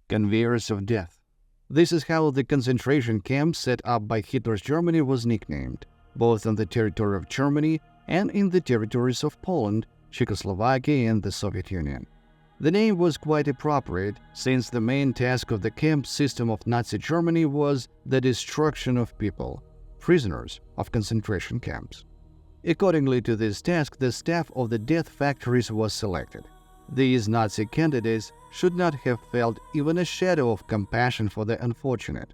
conveyors of death. This is how the concentration camp set up by Hitler's Germany was nicknamed, both on the territory of Germany and in the territories of Poland, Czechoslovakia, and the Soviet Union. The name was quite appropriate, since the main task of the camp system of Nazi Germany was the destruction of people, prisoners of concentration camps. Accordingly to this task, the staff of the death factories was selected. These Nazi candidates should not have felt even a shadow of compassion for the unfortunate.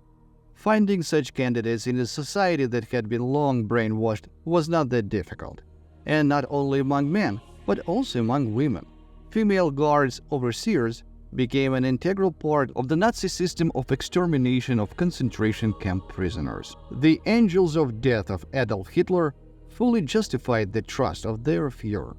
Finding such candidates in a society that had been long brainwashed was not that difficult, and not only among men, but also among women. Female guards overseers became an integral part of the Nazi system of extermination of concentration camp prisoners. The angels of death of Adolf Hitler fully justified the trust of their Führer.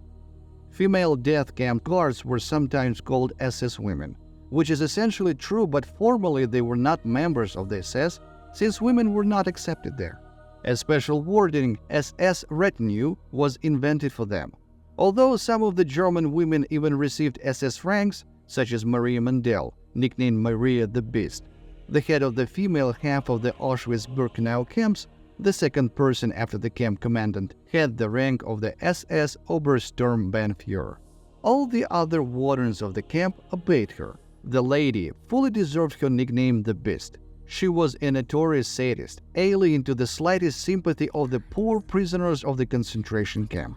Female death camp guards were sometimes called SS women, which is essentially true, but formally they were not members of the SS, since women were not accepted there. A special wardening SS retinue was invented for them. Although some of the German women even received SS ranks, such as Maria Mandel, nicknamed Maria the Beast, the head of the female half of the Auschwitz-Birkenau camps, the second person after the camp commandant, had the rank of the SS Obersturmbannführer. All the other wardens of the camp obeyed her. The lady fully deserved her nickname the Beast. She was a notorious sadist, alien to the slightest sympathy of the poor prisoners of the concentration camp.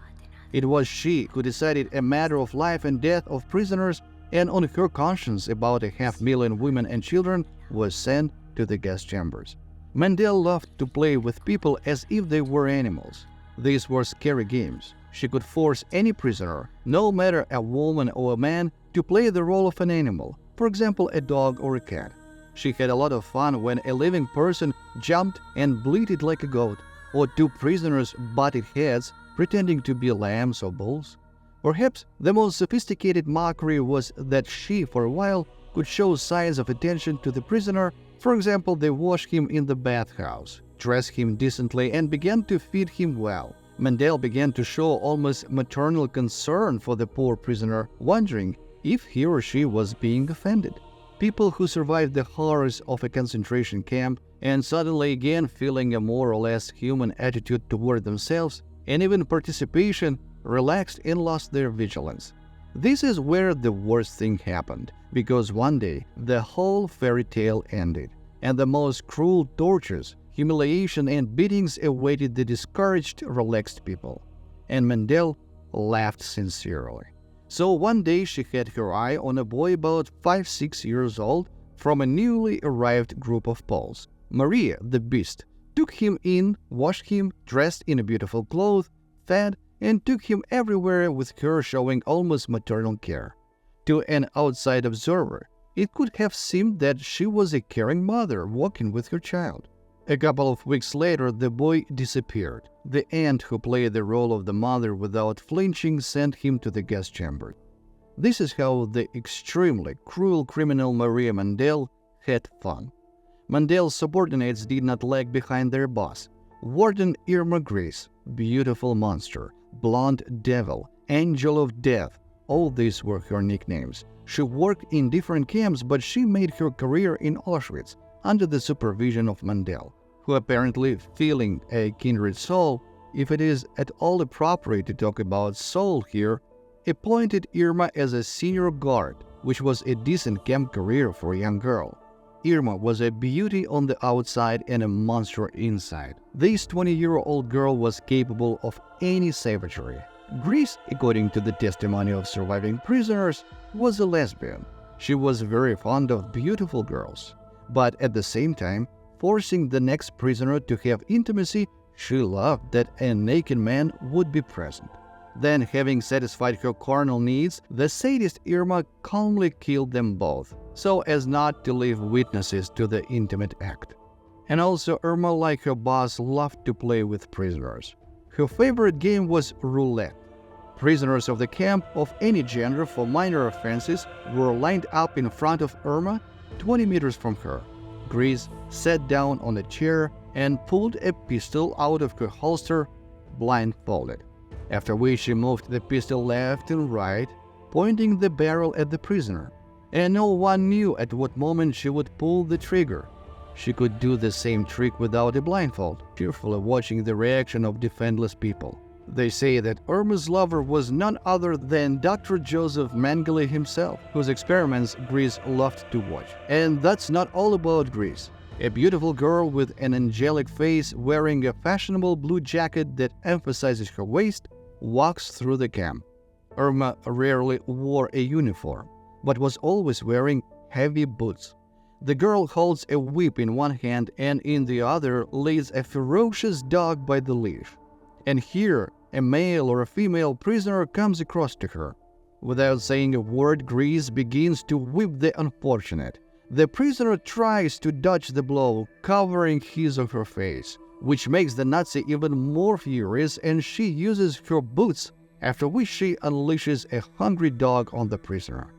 It was she who decided a matter of life and death of prisoners, and on her conscience about 500,000 women and children was sent to the gas chambers. Mandel loved to play with people as if they were animals. These were scary games. She could force any prisoner, no matter a woman or a man, to play the role of an animal, for example a dog or a cat. She had a lot of fun when a living person jumped and bleated like a goat, or two prisoners butted heads pretending to be lambs or bulls. Perhaps the most sophisticated mockery was that she, for a while, could show signs of attention to the prisoner. For example, they washed him in the bathhouse, dressed him decently, and began to feed him well. Mandel began to show almost maternal concern for the poor prisoner, wondering if he or she was being offended. People who survived the horrors of a concentration camp and suddenly again feeling a more or less human attitude toward themselves and even participation relaxed and lost their vigilance. This is where the worst thing happened, because one day the whole fairy tale ended, and the most cruel tortures, humiliation, and beatings awaited the discouraged, relaxed people. And Mandel laughed sincerely. So one day she had her eye on a boy about 5-6 years old from a newly arrived group of Poles. Maria, the Beast, took him in, washed him, dressed in a beautiful clothes, fed, and took him everywhere with her, showing almost maternal care. To an outside observer, it could have seemed that she was a caring mother walking with her child. A couple of weeks later, the boy disappeared. The aunt who played the role of the mother without flinching sent him to the gas chamber. This is how the extremely cruel criminal Maria Mandel had fun. Mandel's subordinates did not lag behind their boss. Warden Irma Grace, beautiful monster, blonde devil, angel of death, all these were her nicknames. She worked in different camps, but she made her career in Auschwitz under the supervision of Mandel, who apparently, feeling a kindred soul, if it is at all appropriate to talk about soul here, appointed Irma as a senior guard, which was a decent camp career for a young girl. Irma was a beauty on the outside and a monster inside. This 20-year-old girl was capable of any savagery. Grace, according to the testimony of surviving prisoners, was a lesbian. She was very fond of beautiful girls, but at the same time, forcing the next prisoner to have intimacy, she loved that a naked man would be present. Then, having satisfied her carnal needs, the sadist Irma calmly killed them both, so as not to leave witnesses to the intimate act. And also, Irma, like her boss, loved to play with prisoners. Her favorite game was roulette. Prisoners of the camp of any gender for minor offenses were lined up in front of Irma, 20 meters from her. Grace sat down on a chair and pulled a pistol out of her holster, blindfolded, after which she moved the pistol left and right, pointing the barrel at the prisoner. and no one knew at what moment she would pull the trigger. She could do the same trick without a blindfold, cheerfully watching the reaction of defenseless people. They say that Irma's lover was none other than Dr. Joseph Mengele himself, whose experiments Greece loved to watch. And that's not all about Greece. A beautiful girl with an angelic face wearing a fashionable blue jacket that emphasizes her waist walks through the camp. Irma rarely wore a uniform, but was always wearing heavy boots. The girl holds a whip in one hand and in the other leads a ferocious dog by the leash. And here, a male or a female prisoner comes across to her. Without saying a word, Grease begins to whip the unfortunate. The prisoner tries to dodge the blow, covering his or her face, which makes the Nazi even more furious, and she uses her boots, after which she unleashes a hungry dog on the prisoner.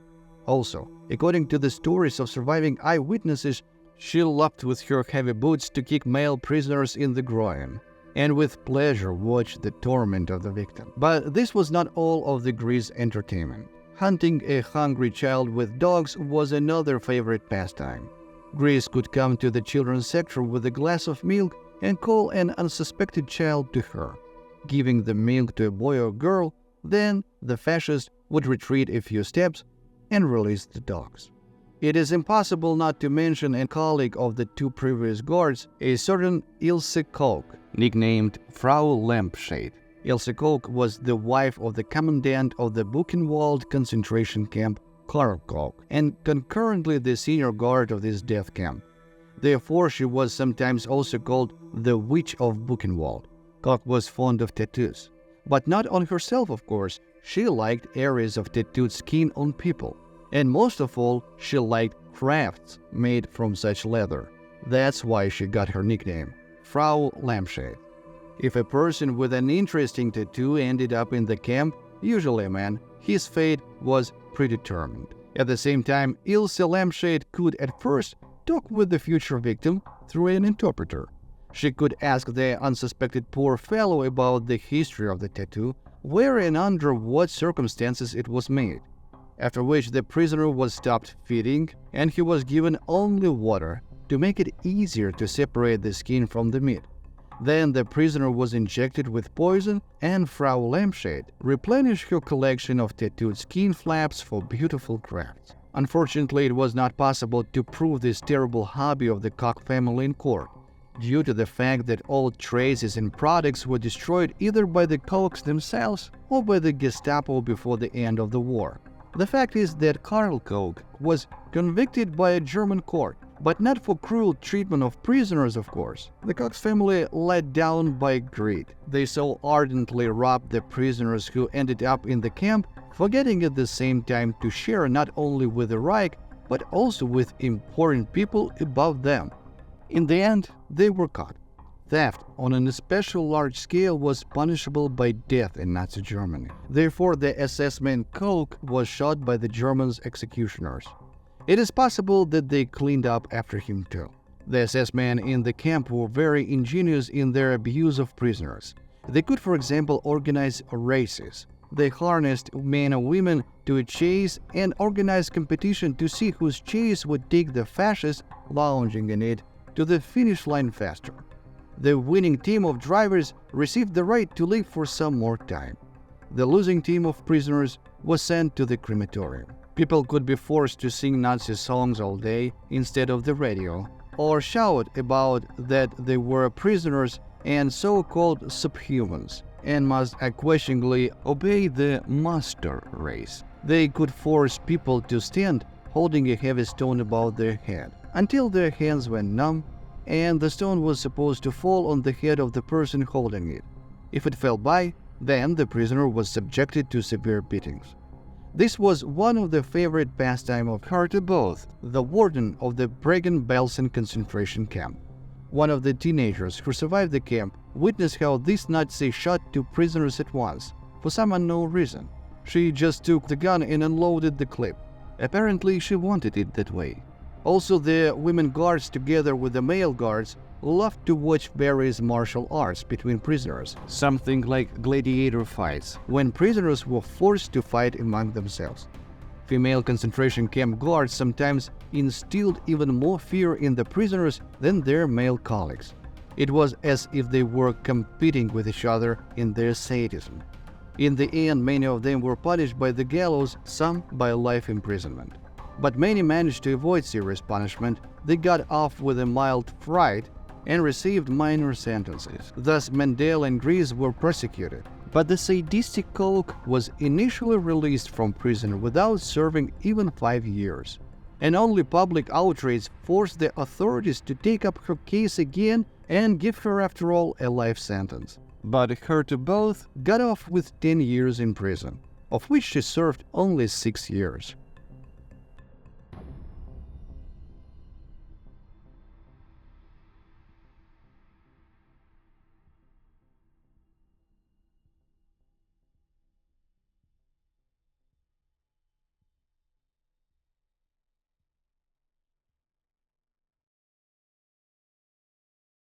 Also, according to the stories of surviving eyewitnesses, she loved with her heavy boots to kick male prisoners in the groin, and with pleasure watched the torment of the victim. But this was not all of the Grease entertainment. Hunting a hungry child with dogs was another favorite pastime. Grease could come to the children's section with a glass of milk and call an unsuspected child to her. Giving the milk to a boy or girl, then the fascist would retreat a few steps and release the dogs. It is impossible not to mention a colleague of the two previous guards, a certain Ilse Koch, nicknamed Frau Lampshade. Ilse Koch was the wife of the commandant of the Buchenwald concentration camp, Karl Koch, and concurrently the senior guard of this death camp. Therefore, she was sometimes also called the Witch of Buchenwald. Koch was fond of tattoos, but not on herself, of course. She liked areas of tattooed skin on people, and most of all, she liked crafts made from such leather. That's why she got her nickname, Frau Lampshade. If a person with an interesting tattoo ended up in the camp, usually a man, his fate was predetermined. At the same time, Ilse Lampshade could at first talk with the future victim through an interpreter. She could ask the unsuspected poor fellow about the history of the tattoo, where and under what circumstances it was made, after which the prisoner was stopped feeding and he was given only water to make it easier to separate the skin from the meat. Then the prisoner was injected with poison, and Frau Lampshade replenished her collection of tattooed skin flaps for beautiful crafts. Unfortunately, it was not possible to prove this terrible hobby of the Koch family in court, due to the fact that all traces and products were destroyed either by the Kochs themselves or by the Gestapo before the end of the war. The fact is that Karl Koch was convicted by a German court, but not for cruel treatment of prisoners, of course. The Koch family, led down by greed, they so ardently robbed the prisoners who ended up in the camp, forgetting at the same time to share not only with the Reich, but also with important people above them. In the end, they were caught. Theft on an especially large scale was punishable by death in Nazi Germany. Therefore, the SS man Koch was shot by the German executioners. It is possible that they cleaned up after him too. The SS men in the camp were very ingenious in their abuse of prisoners. They could, for example, organize races. They harnessed men and women to a chase and organized competition to see whose chase would take the fascists lounging in it to the finish line faster. The winning team of drivers received the right to live for some more time. The losing team of prisoners was sent to the crematorium. People could be forced to sing Nazi songs all day instead of the radio, or shout about that they were prisoners and so-called subhumans, and must unquestioningly obey the master race. They could force people to stand holding a heavy stone above their head until their hands went numb, and the stone was supposed to fall on the head of the person holding it. If it fell by, then the prisoner was subjected to severe beatings. This was one of the favorite pastime of Herta Booth, the warden of the Bergen-Belsen concentration camp. One of the teenagers who survived the camp witnessed how this Nazi shot two prisoners at once, for some unknown reason. She just took the gun and unloaded the clip. Apparently, she wanted it that way. Also, the women guards, together with the male guards, loved to watch various martial arts between prisoners, something like gladiator fights, when prisoners were forced to fight among themselves. Female concentration camp guards sometimes instilled even more fear in the prisoners than their male colleagues. It was as if they were competing with each other in their sadism. In the end, many of them were punished by the gallows, some by life imprisonment. But many managed to avoid serious punishment. They got off with a mild fright and received minor sentences. Thus, Mendel and Grease were persecuted. But the sadistic Koch was initially released from prison without serving even 5 years. And only public outrage forced the authorities to take up her case again and give her, after all, a life sentence. But her to both got off with 10 years in prison, of which she served only 6 years.